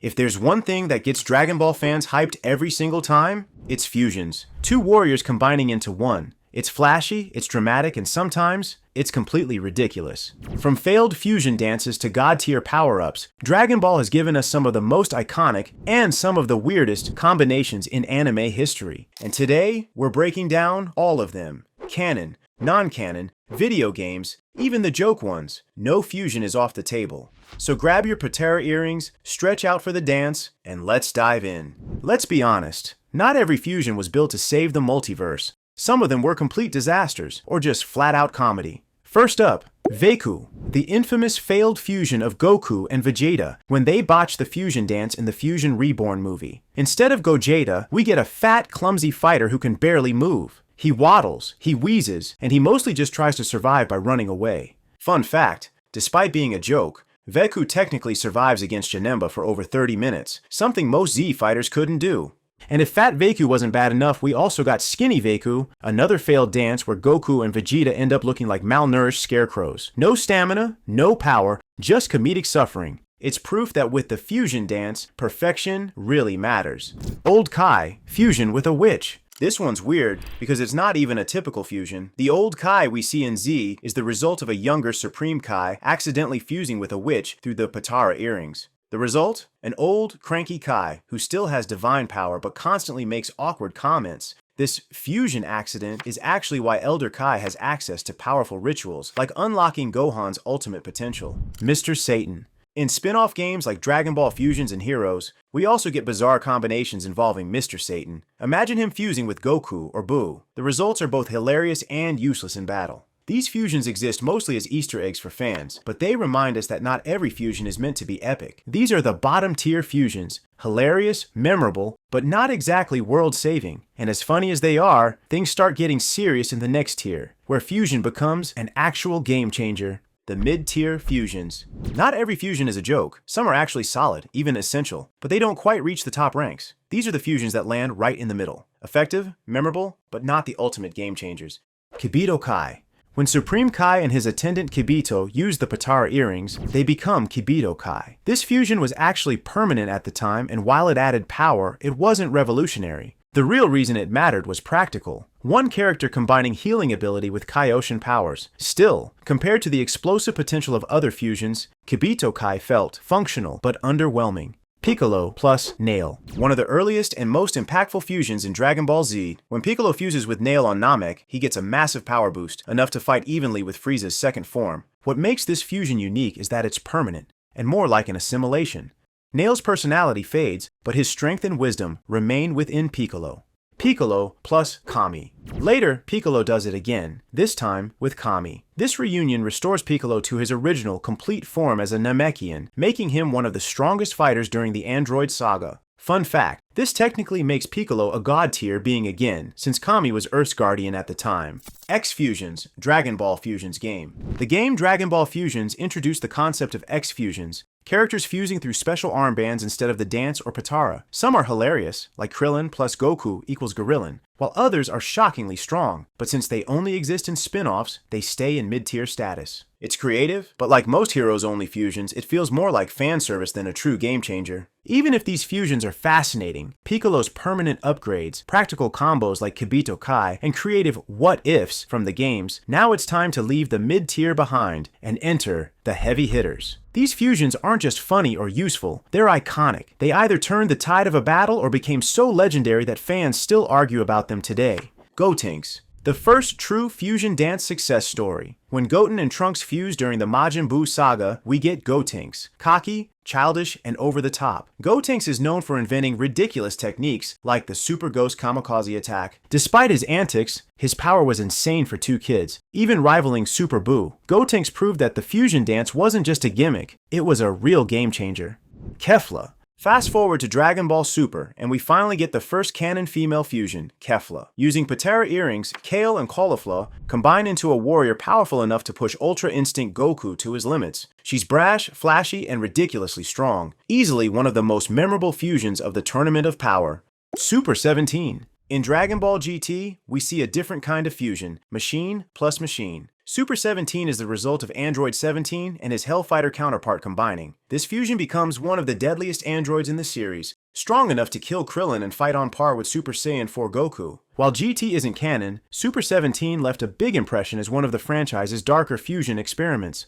If there's one thing that gets Dragon Ball fans hyped every single time, it's fusions. Two warriors combining into one. It's flashy, it's dramatic, and sometimes it's completely ridiculous. From failed fusion dances to god-tier power-ups, Dragon Ball has given us some of the most iconic and some of the weirdest combinations in anime history. And today, we're breaking down all of them. Canon, non-canon, video games, even the joke ones. No fusion is off the table. So grab your patera earrings, stretch out for the dance, and let's dive in. Let's be honest, not every fusion was built to save the multiverse. Some of them were complete disasters, or just flat-out comedy. First up, Veku, the infamous failed fusion of Goku and Vegeta when they botched the fusion dance in the Fusion Reborn movie. Instead of Gogeta, we get a fat, clumsy fighter who can barely move. He waddles, he wheezes, and he mostly just tries to survive by running away. Fun fact, despite being a joke, Veku technically survives against Janemba for over 30 minutes, something most Z fighters couldn't do. And if Fat Veku wasn't bad enough, we also got Skinny Veku, another failed dance where Goku and Vegeta end up looking like malnourished scarecrows. No stamina, no power, just comedic suffering. It's proof that with the fusion dance, perfection really matters. Old Kai, fusion with a witch. This one's weird because it's not even a typical fusion. The old Kai we see in Z is the result of a younger Supreme Kai accidentally fusing with a witch through the patera earrings. The result? An old, cranky Kai who still has divine power but constantly makes awkward comments. This fusion accident is actually why Elder Kai has access to powerful rituals, like unlocking Gohan's ultimate potential. Mr. Satan. In spin-off games like Dragon Ball Fusions and Heroes, we also get bizarre combinations involving Mr. Satan. Imagine him fusing with Goku or Buu. The results are both hilarious and useless in battle. These fusions exist mostly as Easter eggs for fans, but they remind us that not every fusion is meant to be epic. These are the bottom-tier fusions, hilarious, memorable, but not exactly world-saving. And as funny as they are, things start getting serious in the next tier, where fusion becomes an actual game-changer. The mid-tier fusions. Not every fusion is a joke. Some are actually solid, even essential, but they don't quite reach the top ranks. These are the fusions that land right in the middle. Effective, memorable, but not the ultimate game-changers. Kibito Kai. When Supreme Kai and his attendant Kibito use the patera earrings, they become Kibito Kai. This fusion was actually permanent at the time, and while it added power, it wasn't revolutionary. The real reason it mattered was practical. One character combining healing ability with Kaioshin powers. Still, compared to the explosive potential of other fusions, Kibito Kai felt functional but underwhelming. Piccolo plus Nail. One of the earliest and most impactful fusions in Dragon Ball Z, when Piccolo fuses with Nail on Namek, he gets a massive power boost, enough to fight evenly with Frieza's second form. What makes this fusion unique is that it's permanent, and more like an assimilation. Nail's personality fades, but his strength and wisdom remain within Piccolo. Piccolo plus Kami. Later, Piccolo does it again, this time with Kami. This reunion restores Piccolo to his original complete form as a Namekian, making him one of the strongest fighters during the Android saga. Fun fact, this technically makes Piccolo a god-tier being again, since Kami was Earth's guardian at the time. X-Fusions, Dragon Ball Fusions game. The game Dragon Ball Fusions introduced the concept of X-Fusions, characters fusing through special armbands instead of the dance or patera. Some are hilarious, like Krillin plus Goku equals Gorillin, while others are shockingly strong, but since they only exist in spin-offs, they stay in mid-tier status. It's creative, but like most Heroes-only fusions, it feels more like fan service than a true game changer. Even if these fusions are fascinating, Piccolo's permanent upgrades, practical combos like Kibito Kai, and creative what-ifs from the games, now it's time to leave the mid-tier behind and enter the heavy hitters. These fusions aren't just funny or useful, they're iconic. They either turned the tide of a battle or became so legendary that fans still argue about them today. Gotenks. The first true fusion dance success story. When Goten and Trunks fuse during the Majin Buu saga, we get Gotenks. Cocky, childish, and over the top. Gotenks is known for inventing ridiculous techniques, like the Super Ghost Kamikaze attack. Despite his antics, his power was insane for two kids, even rivaling Super Buu. Gotenks proved that the fusion dance wasn't just a gimmick, it was a real game changer. Kefla. Fast forward to Dragon Ball Super, and we finally get the first canon female fusion, Kefla. Using patera earrings, Kale and Caulifla combine into a warrior powerful enough to push Ultra Instinct Goku to his limits. She's brash, flashy, and ridiculously strong. Easily one of the most memorable fusions of the Tournament of Power. Super 17. In Dragon Ball GT, we see a different kind of fusion, machine plus machine. Super 17 is the result of Android 17 and his Hellfighter counterpart combining. This fusion becomes one of the deadliest androids in the series, strong enough to kill Krillin and fight on par with Super Saiyan 4 Goku. While GT isn't canon, Super 17 left a big impression as one of the franchise's darker fusion experiments.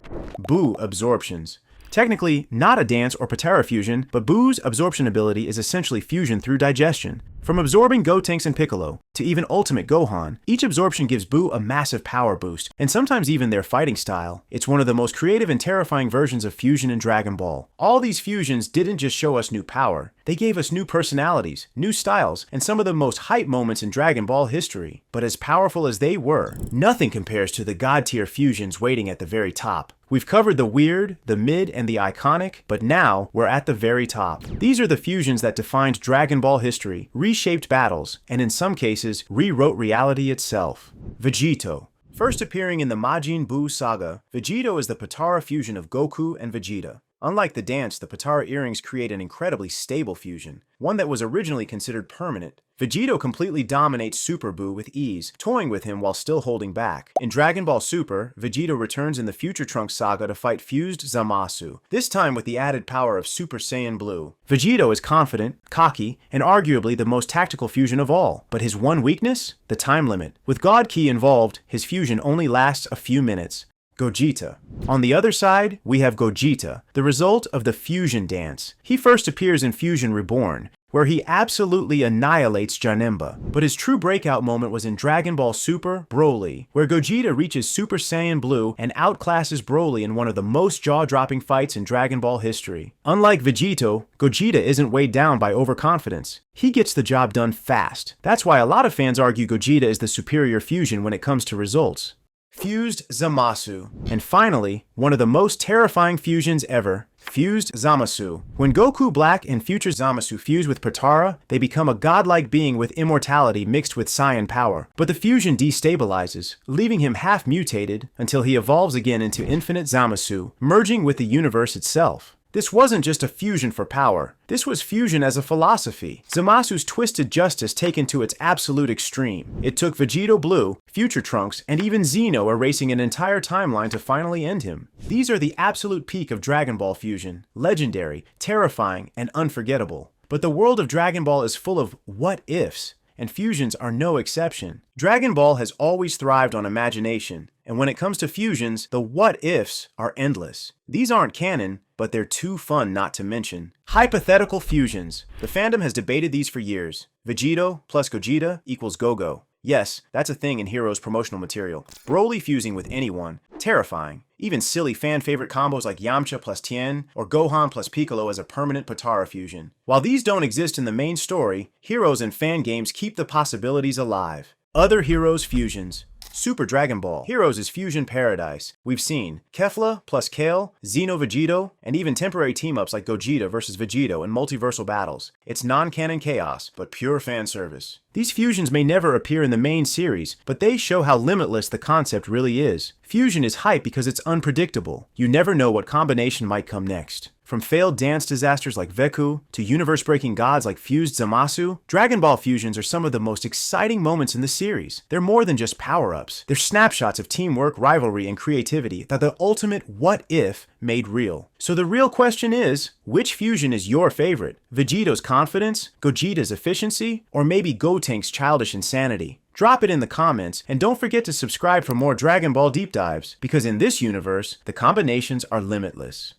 Buu Absorptions. Technically, not a dance or Potara fusion, but Buu's absorption ability is essentially fusion through digestion. From absorbing Gotenks and Piccolo, to even Ultimate Gohan, each absorption gives Buu a massive power boost, and sometimes even their fighting style. It's one of the most creative and terrifying versions of fusion in Dragon Ball. All these fusions didn't just show us new power, they gave us new personalities, new styles, and some of the most hype moments in Dragon Ball history. But as powerful as they were, nothing compares to the god-tier fusions waiting at the very top. We've covered the weird, the mid, and the iconic, but now we're at the very top. These are the fusions that defined Dragon Ball history, reshaped battles, and in some cases, rewrote reality itself. Vegito. First appearing in the Majin Buu saga, Vegito is the Potara fusion of Goku and Vegeta. Unlike the dance, the Potara earrings create an incredibly stable fusion, one that was originally considered permanent. Vegito completely dominates Super Buu with ease, toying with him while still holding back. In Dragon Ball Super, Vegito returns in the Future Trunks saga to fight Fused Zamasu, this time with the added power of Super Saiyan Blue. Vegito is confident, cocky, and arguably the most tactical fusion of all. But his one weakness? The time limit. With God Ki involved, his fusion only lasts a few minutes. Gogeta. On the other side, we have Gogeta, the result of the fusion dance. He first appears in Fusion Reborn, where he absolutely annihilates Janemba. But his true breakout moment was in Dragon Ball Super Broly, where Gogeta reaches Super Saiyan Blue and outclasses Broly in one of the most jaw-dropping fights in Dragon Ball history. Unlike Vegito, Gogeta isn't weighed down by overconfidence. He gets the job done fast. That's why a lot of fans argue Gogeta is the superior fusion when it comes to results. Fused Zamasu. And finally, one of the most terrifying fusions ever, Fused Zamasu. When Goku Black and Future Zamasu fuse with Potara, they become a godlike being with immortality mixed with Saiyan power. But the fusion destabilizes, leaving him half mutated until he evolves again into Infinite Zamasu, merging with the universe itself. This wasn't just a fusion for power. This was fusion as a philosophy. Zamasu's twisted justice taken to its absolute extreme. It took Vegito Blue, Future Trunks, and even Xeno erasing an entire timeline to finally end him. These are the absolute peak of Dragon Ball fusion. Legendary, terrifying, and unforgettable. But the world of Dragon Ball is full of what-ifs, and fusions are no exception. Dragon Ball has always thrived on imagination, and when it comes to fusions, the what-ifs are endless. These aren't canon, but they're too fun not to mention. Hypothetical fusions. The fandom has debated these for years. Vegito plus Gogeta equals Go-Go. Yes, that's a thing in Heroes promotional material. Broly fusing with anyone. Terrifying. Even silly fan-favorite combos like Yamcha plus Tien or Gohan plus Piccolo as a permanent Potara fusion. While these don't exist in the main story, Heroes and fan games keep the possibilities alive. Other Heroes fusions. Super Dragon Ball. Heroes is fusion paradise. We've seen Kefla plus Kale, Xeno Vegito, and even temporary team-ups like Gogeta versus Vegito in multiversal battles. It's non-canon chaos, but pure fan service. These fusions may never appear in the main series, but they show how limitless the concept really is. Fusion is hype because it's unpredictable. You never know what combination might come next. From failed dance disasters like Veku, to universe-breaking gods like Fused Zamasu, Dragon Ball fusions are some of the most exciting moments in the series. They're more than just power-ups. They're snapshots of teamwork, rivalry, and creativity that the ultimate what-if made real. So the real question is, which fusion is your favorite? Vegito's confidence, Gogeta's efficiency, or maybe Gotenks' childish insanity? Drop it in the comments, and don't forget to subscribe for more Dragon Ball deep dives, because in this universe, the combinations are limitless.